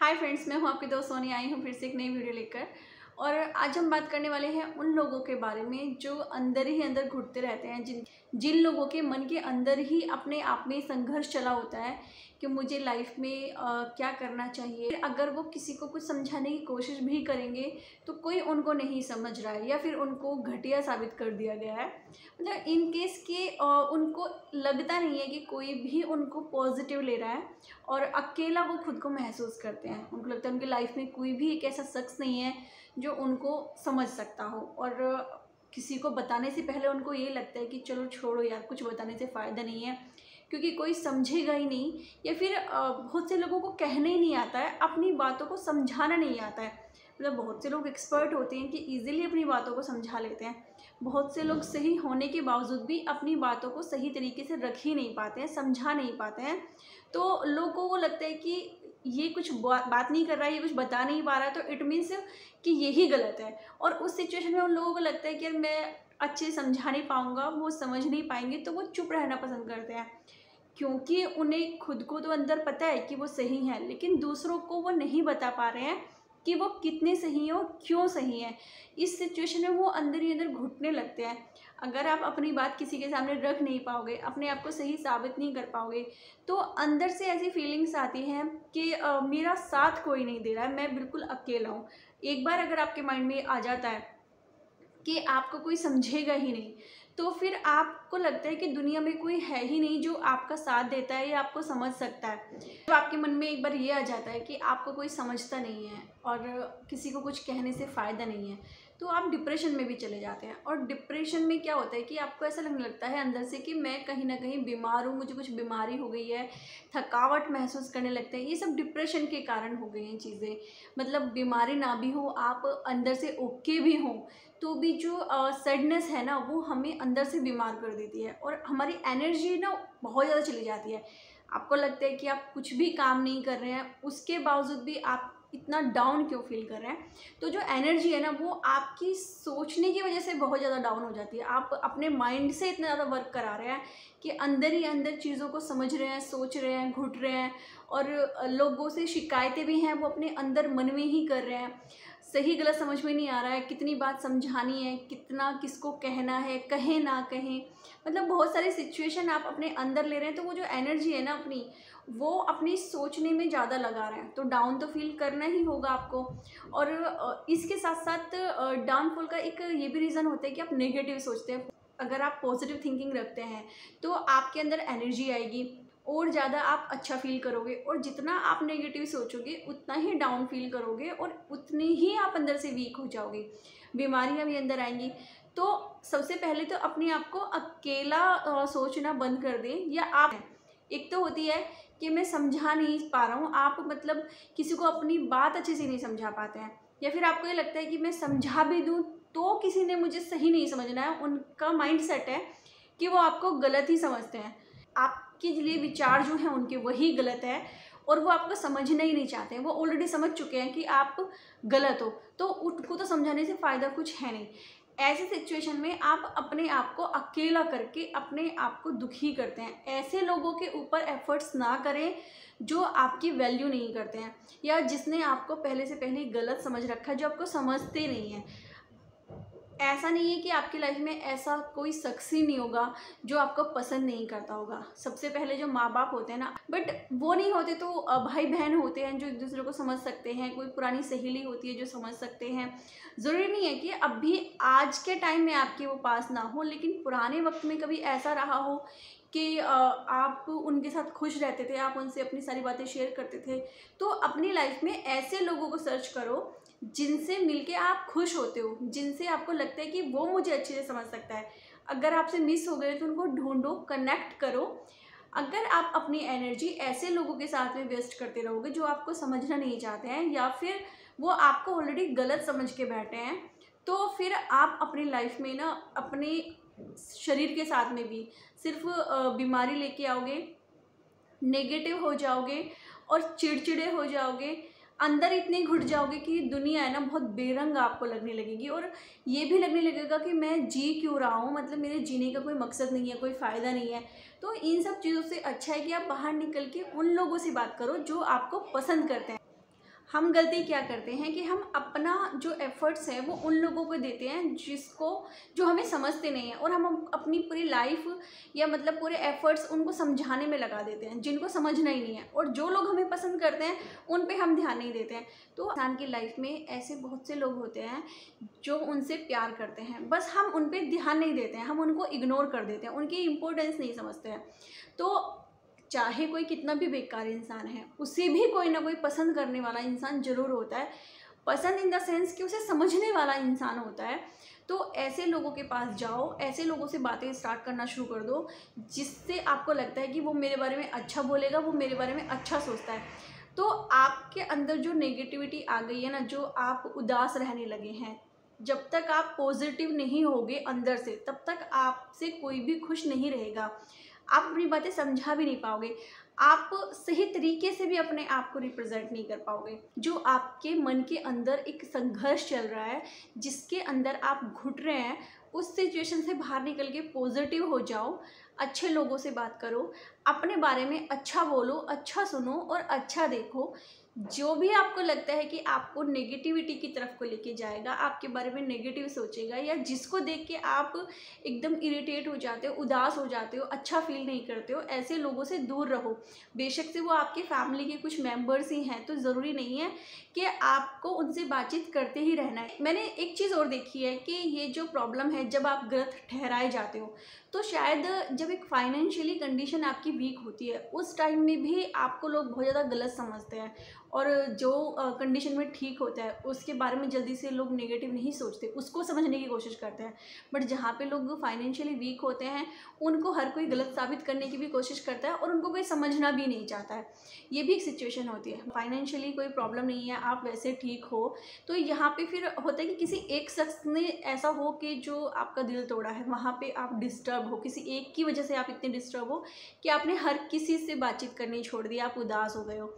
Hi friends, मैं हूं आपकी दोस्त सोनी। आई हूं फिर से एक नई वीडियो लेकर। और आज हम बात करने वाले हैं उन लोगों के बारे में जो अंदर ही अंदर घुटते रहते हैं, जिन जिन लोगों के मन के अंदर ही अपने आप में संघर्ष चला होता है कि मुझे लाइफ में क्या करना चाहिए। अगर वो किसी को कुछ समझाने की कोशिश भी करेंगे तो कोई उनको नहीं समझ रहा है या फिर उनको घटिया साबित कर दिया गया है। मतलब इन केस के उनको लगता नहीं है कि कोई भी उनको पॉजिटिव ले रहा है और अकेला वो खुद को महसूस करते हैं। उनको लगता है उनकी लाइफ में कोई भी एक ऐसा शख्स नहीं है जो उनको समझ सकता हो। और किसी को बताने से पहले उनको ये लगता है कि चलो छोड़ो यार, कुछ बताने से फ़ायदा नहीं है क्योंकि कोई समझेगा ही नहीं। या फिर बहुत से लोगों को कहना ही नहीं आता है, अपनी बातों को समझाना नहीं आता है। मतलब बहुत से लोग एक्सपर्ट होते हैं कि इजीली अपनी बातों को समझा लेते हैं। बहुत से लोग सही होने के बावजूद भी अपनी बातों को सही तरीके से रख ही नहीं पाते हैं, समझा नहीं पाते हैं। तो लोगों को लगता है कि ये कुछ बात नहीं कर रहा है, ये कुछ बता नहीं पा रहा है, तो इट मीन्स कि यही गलत है। और उस सिचुएशन में उन लोगों को लगता है कि यार मैं अच्छे से समझा नहीं पाऊँगा, वो समझ नहीं पाएंगे, तो वो चुप रहना पसंद करते हैं। क्योंकि उन्हें खुद को तो अंदर पता है कि वो सही हैं, लेकिन दूसरों को वो नहीं बता पा रहे हैं कि वो कितने सही हैं और क्यों सही हैं। इस सिचुएशन में वो अंदर ही अंदर घुटने लगते हैं। अगर आप अपनी बात किसी के सामने रख नहीं पाओगे, अपने आप को सही साबित नहीं कर पाओगे, तो अंदर से ऐसी फीलिंग्स आती हैं कि मेरा साथ कोई नहीं दे रहा है, मैं बिल्कुल अकेला हूँ। एक बार अगर आपके माइंड में आ जाता है कि आपको कोई समझेगा ही नहीं, तो फिर आपको लगता है कि दुनिया में कोई है ही नहीं जो आपका साथ देता है या आपको समझ सकता है। जब आपके मन में एक बार ये आ जाता है कि आपको कोई समझता नहीं है और किसी को कुछ कहने से फ़ायदा नहीं है, तो आप डिप्रेशन में भी चले जाते हैं। और डिप्रेशन में क्या होता है कि आपको ऐसा लगने लगता है अंदर से कि मैं कहीं ना कहीं बीमार हूँ, मुझे कुछ बीमारी हो गई है, थकावट महसूस करने लगते हैं। ये सब डिप्रेशन के कारण हो गई हैं चीज़ें। मतलब बीमारी ना भी हो, आप अंदर से ओके भी हों, तो भी जो सैडनेस है ना, वो हमें अंदर से बीमार कर देती है और हमारी एनर्जी ना बहुत ज़्यादा चली जाती है। आपको लगता है कि आप कुछ भी काम नहीं कर रहे हैं, उसके बावजूद भी आप इतना डाउन क्यों फील कर रहे हैं। तो जो एनर्जी है ना, वो आपकी सोचने की वजह से बहुत ज़्यादा डाउन हो जाती है। आप अपने माइंड से इतना ज़्यादा वर्क करा रहे हैं कि अंदर ही अंदर चीज़ों को समझ रहे हैं, सोच रहे हैं, घुट रहे हैं। और लोगों से शिकायतें भी हैं, वो अपने अंदर मन में ही कर रहे हैं। सही गलत समझ में नहीं आ रहा है, कितनी बात समझानी है, कितना किसको कहना है, कहें ना कहें। मतलब बहुत सारी सिचुएशन आप अपने अंदर ले रहे हैं, तो वो जो एनर्जी है ना अपनी, वो अपनी सोचने में ज़्यादा लगा रहे हैं, तो डाउन तो फील करना ही होगा आपको। और इसके साथ साथ डाउनफॉल का एक ये भी रीज़न होता है कि आप नेगेटिव सोचते हैं। अगर आप पॉजिटिव थिंकिंग रखते हैं तो आपके अंदर एनर्जी आएगी और ज़्यादा आप अच्छा फील करोगे। और जितना आप नेगेटिव सोचोगे उतना ही डाउन फील करोगे और उतनी ही आप अंदर से वीक हो जाओगे, बीमारियां भी अंदर आएंगी। तो सबसे पहले तो अपने आप को अकेला सोचना बंद कर दें। या आप, एक तो होती है कि मैं समझा नहीं पा रहा हूँ, आप मतलब किसी को अपनी बात अच्छे से नहीं समझा पाते हैं, या फिर आपको ये लगता है कि मैं समझा भी दूँ तो किसी ने मुझे सही नहीं समझना है। उनका माइंड सेट है कि वो आपको गलत ही समझते हैं, आपके लिए विचार जो हैं उनके वही गलत है और वो आपको समझना ही नहीं चाहते हैं। वो ऑलरेडी समझ चुके हैं कि आप गलत हो, तो उनको तो समझाने से फ़ायदा कुछ है नहीं। ऐसे सिचुएशन में आप अपने आप को अकेला करके अपने आप को दुखी करते हैं। ऐसे लोगों के ऊपर एफर्ट्स ना करें जो आपकी वैल्यू नहीं करते हैं या जिसने आपको पहले से पहले गलत समझ रखा है, जो आपको समझते नहीं हैं। ऐसा नहीं है कि आपकी लाइफ में ऐसा कोई शख्स ही नहीं होगा जो आपको पसंद नहीं करता होगा। सबसे पहले जो माँ बाप होते हैं ना, बट वो नहीं होते तो भाई बहन होते हैं जो एक दूसरे को समझ सकते हैं, कोई पुरानी सहेली होती है जो समझ सकते हैं। ज़रूरी नहीं है कि अभी आज के टाइम में आपके वो पास ना हो, लेकिन पुराने वक्त में कभी ऐसा रहा हो कि आप उनके साथ खुश रहते थे, आप उनसे अपनी सारी बातें शेयर करते थे। तो अपनी लाइफ में ऐसे लोगों को सर्च करो जिनसे मिलके आप खुश होते हो, जिनसे आपको लगता है कि वो मुझे अच्छे से समझ सकता है। अगर आपसे मिस हो गए तो उनको ढूंढो, कनेक्ट करो। अगर आप अपनी एनर्जी ऐसे लोगों के साथ में वेस्ट करते रहोगे जो आपको समझना नहीं चाहते हैं या फिर वो आपको ऑलरेडी गलत समझ के बैठे हैं, तो फिर आप अपनी लाइफ में ना अपने शरीर के साथ में भी सिर्फ बीमारी लेके आओगे, नेगेटिव हो जाओगे और चिड़चिड़े हो जाओगे। अंदर इतने घुट जाओगे कि दुनिया है ना बहुत बेरंग आपको लगने लगेगी और ये भी लगने लगेगा कि मैं जी क्यों रहा हूँ, मतलब मेरे जीने का कोई मकसद नहीं है, कोई फ़ायदा नहीं है। तो इन सब चीज़ों से अच्छा है कि आप बाहर निकल के उन लोगों से बात करो जो आपको पसंद करते हैं। हम गलती क्या करते हैं कि हम अपना जो एफर्ट्स है वो उन लोगों को देते हैं जो हमें समझते नहीं हैं, और हम अपनी पूरी लाइफ या मतलब पूरे एफर्ट्स उनको समझाने में लगा देते हैं जिनको समझना ही नहीं है, और जो लोग हमें पसंद करते हैं उन पे हम ध्यान नहीं देते हैं। तो इंसान की लाइफ में ऐसे बहुत से लोग होते हैं जो उनसे प्यार करते हैं, बस हम उन पे ध्यान नहीं देते हैं, हम उनको इग्नोर कर देते हैं, उनकी इम्पोर्टेंस नहीं समझते हैं। तो चाहे कोई कितना भी बेकार इंसान है, उसे भी कोई ना कोई पसंद करने वाला इंसान ज़रूर होता है। पसंद इन द सेंस कि उसे समझने वाला इंसान होता है। तो ऐसे लोगों के पास जाओ, ऐसे लोगों से बातें स्टार्ट करना शुरू कर दो जिससे आपको लगता है कि वो मेरे बारे में अच्छा बोलेगा, वो मेरे बारे में अच्छा सोचता है। तो आपके अंदर जो नेगेटिविटी आ गई है ना, जो आप उदास रहने लगे हैं, जब तक आप पॉजिटिव नहीं होगे अंदर से, तब तक आपसे कोई भी खुश नहीं रहेगा। आप अपनी बातें समझा भी नहीं पाओगे, आप सही तरीके से भी अपने आप को रिप्रेजेंट नहीं कर पाओगे। जो आपके मन के अंदर एक संघर्ष चल रहा है, जिसके अंदर आप घुट रहे हैं, उस सिचुएशन से बाहर निकल के पॉजिटिव हो जाओ, अच्छे लोगों से बात करो, अपने बारे में अच्छा बोलो, अच्छा सुनो और अच्छा देखो। जो भी आपको लगता है कि आपको नेगेटिविटी की तरफ को लेके जाएगा, आपके बारे में नेगेटिव सोचेगा, या जिसको देख के आप एकदम इरिटेट हो जाते हो, उदास हो जाते हो, अच्छा फील नहीं करते हो, ऐसे लोगों से दूर रहो। बेशक से वो आपके फैमिली के कुछ मेंबर्स ही हैं, तो ज़रूरी नहीं है कि आपको उनसे बातचीत करते ही रहना है। मैंने एक चीज़ और देखी है कि ये जो प्रॉब्लम है, जब आप गलत ठहराए जाते हो, तो शायद जब एक फाइनेंशियली कंडीशन आपकी वीक होती है, उस टाइम में भी आपको लोग बहुत ज़्यादा गलत समझते हैं, और जो कंडीशन में ठीक होता है उसके बारे में जल्दी से लोग नेगेटिव नहीं सोचते, उसको समझने की कोशिश करते हैं। बट जहाँ पे लोग फाइनेंशियली वीक होते हैं, उनको हर कोई गलत साबित करने की भी कोशिश करता है, और उनको कोई समझना भी नहीं चाहता है। ये भी एक सिचुएशन होती है। फाइनेंशियली कोई प्रॉब्लम नहीं है, आप वैसे ठीक हो, तो यहाँ पे फिर होता है कि किसी एक शख्स ने ऐसा हो कि जो आपका दिल तोड़ा है, वहाँ पे आप डिस्टर्ब हो, किसी एक की वजह से आप इतने डिस्टर्ब हो कि आपने हर किसी से बातचीत करनी छोड़ दी, आप उदास हो गए हो।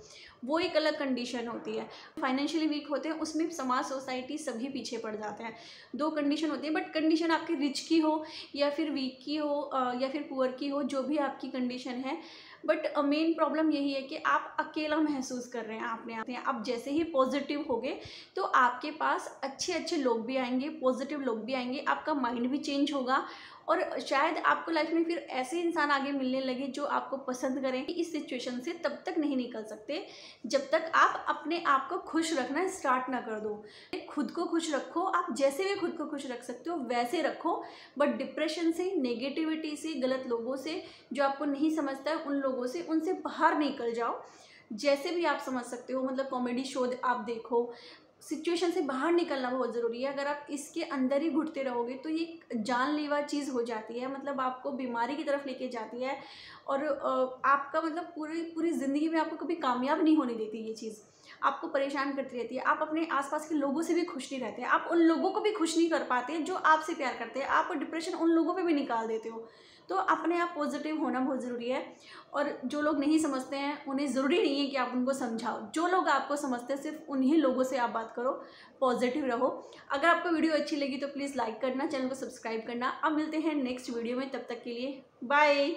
वो एक अलग कंडीशन होती है। फाइनेंशियली वीक होते हैं, उसमें समाज, सोसाइटी सभी पीछे पड़ जाते हैं। दो कंडीशन होती है, बट कंडीशन आपकी रिच की हो या फिर वीक की हो या फिर पुअर की हो, जो भी आपकी कंडीशन है, बट मेन प्रॉब्लम यही है कि आप अकेला महसूस कर रहे हैं अपने आप। आप जैसे ही पॉजिटिव होगे तो आपके पास अच्छे अच्छे लोग भी आएंगे, पॉजिटिव लोग भी आएंगे, आपका माइंड भी चेंज होगा, और शायद आपको लाइफ में फिर ऐसे इंसान आगे मिलने लगे जो आपको पसंद करें। इस सिचुएशन से तब तक नहीं निकल सकते जब तक आप अपने आप को खुश रखना स्टार्ट ना कर दो। खुद को खुश रखो, आप जैसे भी खुद को खुश रख सकते हो वैसे रखो, बट डिप्रेशन से, नेगेटिविटी से, गलत लोगों से, जो आपको नहीं समझता है उन लोगों से, उनसे बाहर निकल जाओ। जैसे भी आप समझ सकते हो, मतलब कॉमेडी शो आप देखो, सिचुएशन से बाहर निकलना बहुत ज़रूरी है। अगर आप इसके अंदर ही घुटते रहोगे तो ये जानलेवा चीज़ हो जाती है, मतलब आपको बीमारी की तरफ लेके जाती है, और आपका मतलब पूरी ज़िंदगी में आपको कभी कामयाब नहीं होने देती। ये चीज़ आपको परेशान करती रहती है, आप अपने आसपास के लोगों से भी खुश नहीं रहते हैं, आप उन लोगों को भी खुश नहीं कर पाते हैं जो आपसे प्यार करते हैं, आप डिप्रेशन उन लोगों पे भी निकाल देते हो। तो अपने आप पॉजिटिव होना बहुत ज़रूरी है, और जो लोग नहीं समझते हैं उन्हें ज़रूरी नहीं है कि आप उनको समझाओ। जो लोग आपको समझते हैं सिर्फ उन्हीं लोगों से आप बात करो, पॉजिटिव रहो। अगर आपको वीडियो अच्छी लगी तो प्लीज़ लाइक करना, चैनल को सब्सक्राइब करना। अब मिलते हैं नेक्स्ट वीडियो में, तब तक के लिए बाय।